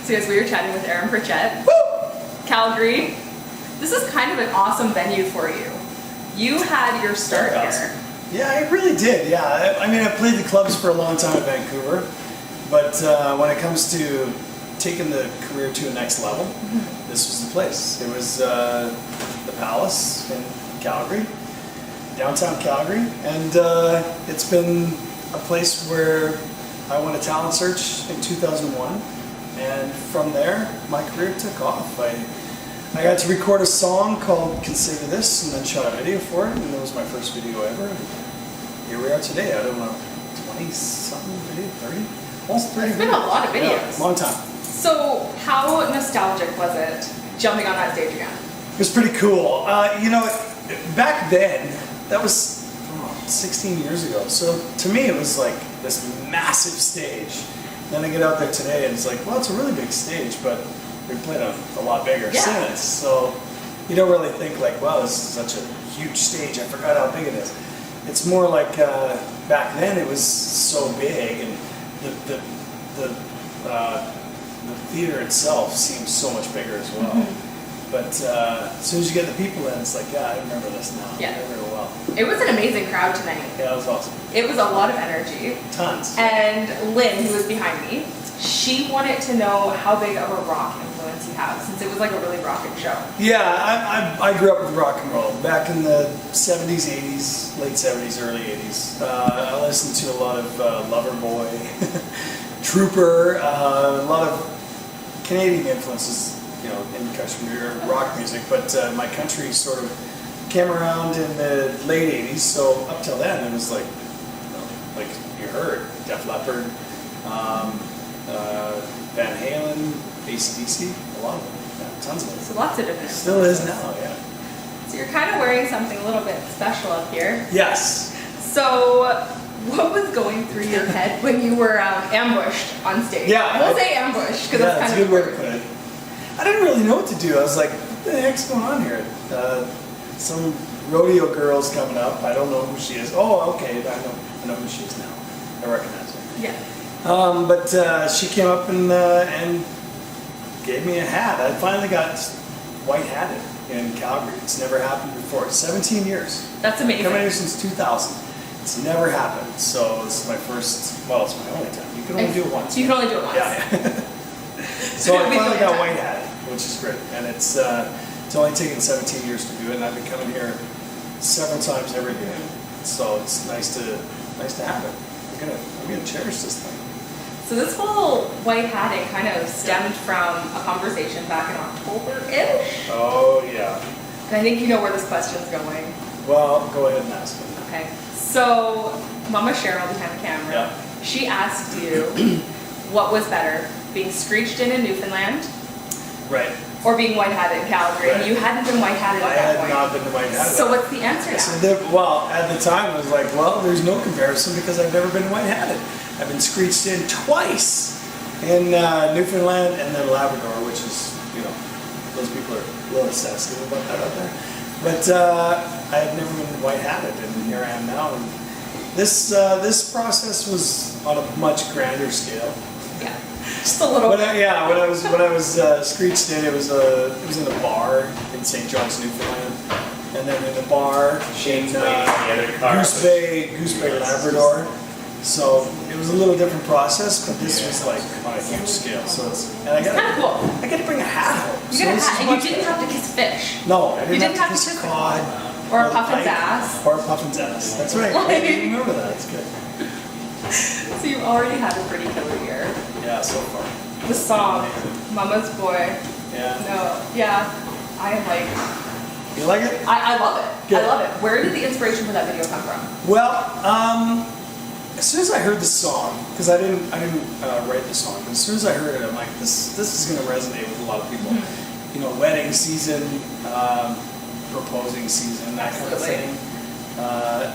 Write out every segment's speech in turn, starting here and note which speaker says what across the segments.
Speaker 1: So guys, we were chatting with Aaron Pritchett. Calgary. This is kind of an awesome venue for you. You had your start here.
Speaker 2: Yeah, I really did. Yeah, I mean, I played the clubs for a long time in Vancouver, but when it comes to taking the career to a next level, this was the place. It was the Palace in Calgary, downtown Calgary, and it's been a place where I won a talent search in 2001, and from there, my career took off. I got to record a song called Consider This, and then shot a video for it, and it was my first video ever. Here we are today. I don't know, 20-something video, 30? Almost 30.
Speaker 1: It's been a lot of videos.
Speaker 2: Yeah, long time.
Speaker 1: So how nostalgic was it jumping on that stage again?
Speaker 2: It was pretty cool. You know, back then, that was 16 years ago. So to me, it was like this massive stage. Then I get out there today, and it's like, well, it's a really big stage, but we played a lot bigger since. So you don't really think like, wow, this is such a huge stage. I forgot how big it is. It's more like back then it was so big, and the theater itself seems so much bigger as well. But as soon as you get the people in, it's like, yeah, I remember this now.
Speaker 1: Yeah.
Speaker 2: I remember it well.
Speaker 1: It was an amazing crowd tonight.
Speaker 2: Yeah, it was awesome.
Speaker 1: It was a lot of energy.
Speaker 2: Tons.
Speaker 1: And Lynn, who was behind me, she wanted to know how big of a rock influence you have, since it was like a really rocking show.
Speaker 2: Yeah, I grew up with rock and roll. Back in the 70s, 80s, late 70s, early 80s. I listened to a lot of Loverboy, Trooper, a lot of Canadian influences, you know, in country rock music, but my country sort of came around in the late 80s, so up till then it was like, you know, like you heard, Def Leppard, Van Halen, AC/DC, a lot of them, yeah, tons of them.
Speaker 1: So lots of different.
Speaker 2: Still is now, yeah.
Speaker 1: So you're kind of wearing something a little bit special up here.
Speaker 2: Yes.
Speaker 1: So what was going through your head when you were ambushed on stage?
Speaker 2: Yeah.
Speaker 1: We'll say ambushed, because that's
Speaker 2: that's
Speaker 1: kind
Speaker 2: a
Speaker 1: of
Speaker 2: good way to put it. I didn't really know what to do. I was like, what the heck's going on here? Some rodeo girl's coming up. I don't know who she is. Oh, okay, I know who she is now. I recognize her.
Speaker 1: Yeah.
Speaker 2: But she came up and gave me a hat. I finally got white-hatted in Calgary. It's never happened before. 17 years.
Speaker 1: That's amazing.
Speaker 2: Coming here since 2000. It's never happened. So it's my first, well, it's my only time. You can only do it once.
Speaker 1: You can only do it once.
Speaker 2: Yeah. So I finally got white-hatted, which is great. And it's only taken 17 years to do it, and I've been coming here several times every year. So it's nice to have it. I'm gonna cherish this thing.
Speaker 1: So this whole white hatting kind of stemmed from a conversation back in October-ish.
Speaker 2: Oh yeah.
Speaker 1: And I think you know where this question's going.
Speaker 2: Well, go ahead and ask it.
Speaker 1: Okay. So Mama Cheryl behind the camera, she asked you what was better, being screeched in Newfoundland,
Speaker 2: Right.
Speaker 1: or being white-hatted in Calgary, and you hadn't been white-hatted at that point.
Speaker 2: I had not been white-hatted.
Speaker 1: So what's the answer now?
Speaker 2: So well, at the time I was like, well, there's no comparison because I've never been white-hatted. I've been screeched in twice in Newfoundland and then Labrador, which is, you know, those people are a little sensitive about that out there. But I had never been white-hatted, and here I am now. And this process was on a much grander scale.
Speaker 1: Yeah, just a little bit.
Speaker 2: Yeah, when I was screeched in, it was in a bar in St. John's, Newfoundland, and then in a bar in Goose Bay, Labrador. So it was a little different process, but this was like on a huge scale. So and I got
Speaker 1: cool.
Speaker 2: I got to bring a hat home.
Speaker 1: You got a hat, and you didn't have to kiss fish.
Speaker 2: No, I
Speaker 1: You
Speaker 2: didn't have to kiss cod.
Speaker 1: Or a puffin's ass.
Speaker 2: Or a puffin's ass. That's right. I didn't remember that. That's good.
Speaker 1: So you've already had a pretty killer year.
Speaker 2: Yeah, so far.
Speaker 1: The song, Mama's Boy.
Speaker 2: Yeah.
Speaker 1: No, yeah, I am like...
Speaker 2: You like it?
Speaker 1: I love it.
Speaker 2: Good.
Speaker 1: I love it. Where did the inspiration for that video come from?
Speaker 2: Well, as soon as I heard the song, because I didn't write the song, but as soon as I heard it, I'm like, this is going to resonate with a lot of people. You know, wedding season, proposing season, that kind of thing.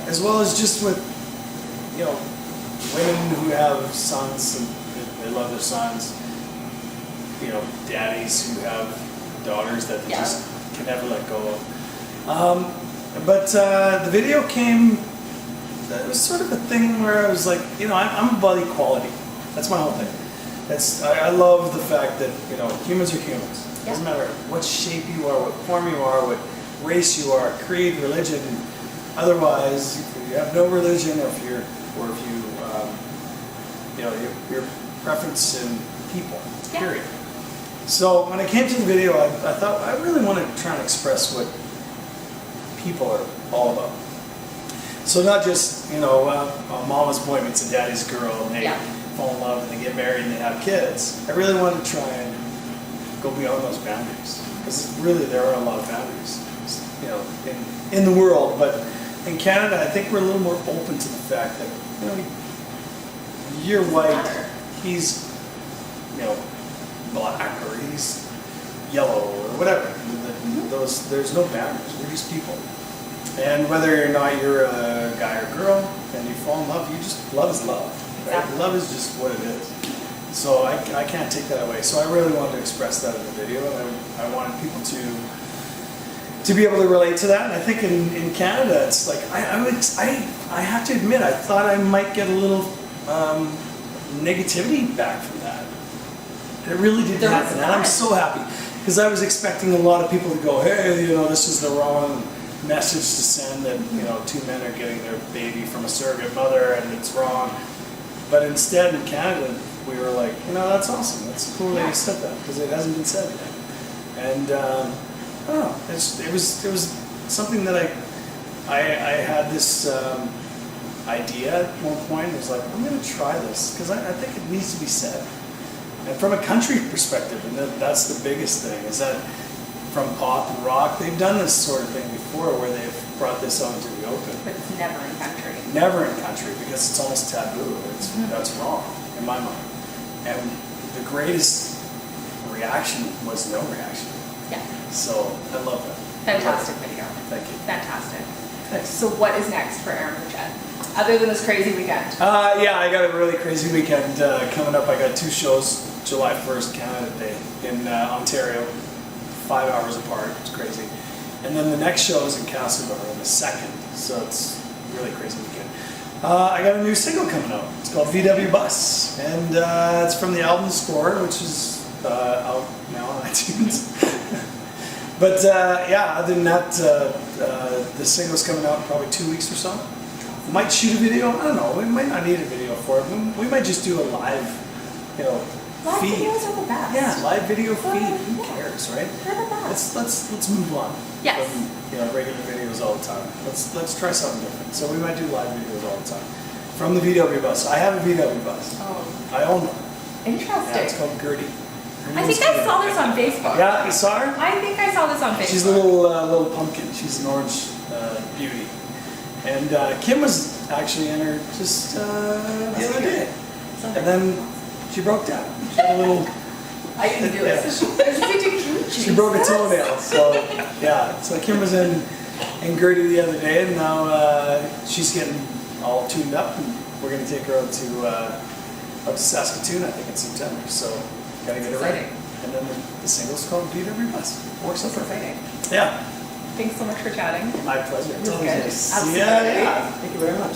Speaker 2: As well as just with, you know, women who have sons and they love their sons. You know, daddies who have daughters that they just can never let go of. But the video came. It was sort of a thing where I was like, you know, I'm about equality. That's my whole thing. I love the fact that, you know, humans are humans. It doesn't
Speaker 1: Yeah.
Speaker 2: matter what shape you are, what form you are, what race you are, creed, religion. Otherwise, if you have no religion, or if you you know, your preference in people,
Speaker 1: Yeah.
Speaker 2: period. So when I came to the video, I thought I really want to try and express what people are all about. So not just, you know, a mama's boy meets a daddy's girl and they
Speaker 1: Yeah.
Speaker 2: fall in love and they get married and they have kids. I really want to try and go beyond those boundaries, because really there are a lot of boundaries, you know, in the world. But in Canada, I think we're a little more open to the fact that, you know, you're white, he's, you know, black, or he's yellow, or whatever. There's no boundaries. We're just people. And whether or not you're a guy or girl and you fall in love, love is love. Right?
Speaker 1: Exactly.
Speaker 2: Love is just what it is. So I can't take that away. So I really wanted to express that in the video, and I wanted people to be able to relate to that. And I think in Canada, it's like I have to admit, I thought I might get a little negativity back from that. It really didn't happen, and I'm so happy, because I was expecting a lot of people to go, hey, you know, this is the wrong message to send, that, you know, two men are getting their baby from a surrogate mother and it's wrong. But instead in Canada, we were like, you know, that's awesome. That's cool that you said that, because it hasn't been said yet. And I don't know, it was something that I had this idea at one point. It was like, I'm going to try this, because I think it needs to be said. And from a country perspective, and that's the biggest thing, is that from pop and rock, they've done this sort of thing before, where they've brought this out into the open.
Speaker 1: But it's never in country.
Speaker 2: Never in country, because it's almost taboo. That's wrong, in my mind. And the greatest reaction was no reaction.
Speaker 1: Yeah.
Speaker 2: So I love that.
Speaker 1: Fantastic video.
Speaker 2: Thank you.
Speaker 1: Fantastic.
Speaker 2: Thanks.
Speaker 1: So what is next for Aaron Pritchett, other than this crazy weekend?
Speaker 2: Yeah, I got a really crazy weekend coming up. I got 2 shows, July 1st, Canada Day, in Ontario, 5 hours apart. It's crazy. And then the next show is in Castlegar on the 2nd, so it's a really crazy weekend. I got a new single coming out. It's called VW Bus, and it's from the album Score, which is out now on iTunes. But yeah, other than that, the single's coming out in probably 2 weeks or so. Might shoot a video. I don't know. We might not need a video for it. We might just do a live, you know,
Speaker 1: Live
Speaker 2: feed.
Speaker 1: videos are the best.
Speaker 2: Yeah, live video feed. Who
Speaker 1: Yeah.
Speaker 2: cares, right?
Speaker 1: They're the best.
Speaker 2: Let's move on.
Speaker 1: Yes.
Speaker 2: From, you know, regular videos all the time. Let's try something different. So we might do live videos all the time. From the VW Bus. I have a VW Bus.
Speaker 1: Oh,
Speaker 2: I own one.
Speaker 1: interesting.
Speaker 2: Yeah, it's called Gertie.
Speaker 1: I think I saw this on Facebook.
Speaker 2: Yeah, you saw her?
Speaker 1: I think I saw this on Facebook.
Speaker 2: She's a little pumpkin. She's an orange beauty. And Kim was actually in her just the other day. And then she broke down. She had a little...
Speaker 1: I didn't do it.
Speaker 2: Yeah.
Speaker 1: She
Speaker 2: She broke a toenail. So yeah. So Kim was in Gertie the other day, and now she's getting all tuned up, and we're gonna take her out to Saskatoon, I think, in September. So gotta get her ready. And then the single's called VW Bus. Works out perfect.
Speaker 1: Exciting.
Speaker 2: Yeah.
Speaker 1: Thanks so much for chatting.
Speaker 2: My pleasure. It's
Speaker 1: It was
Speaker 2: always
Speaker 1: good.
Speaker 2: nice.
Speaker 1: Absolutely.
Speaker 2: Yeah. Thank you very much.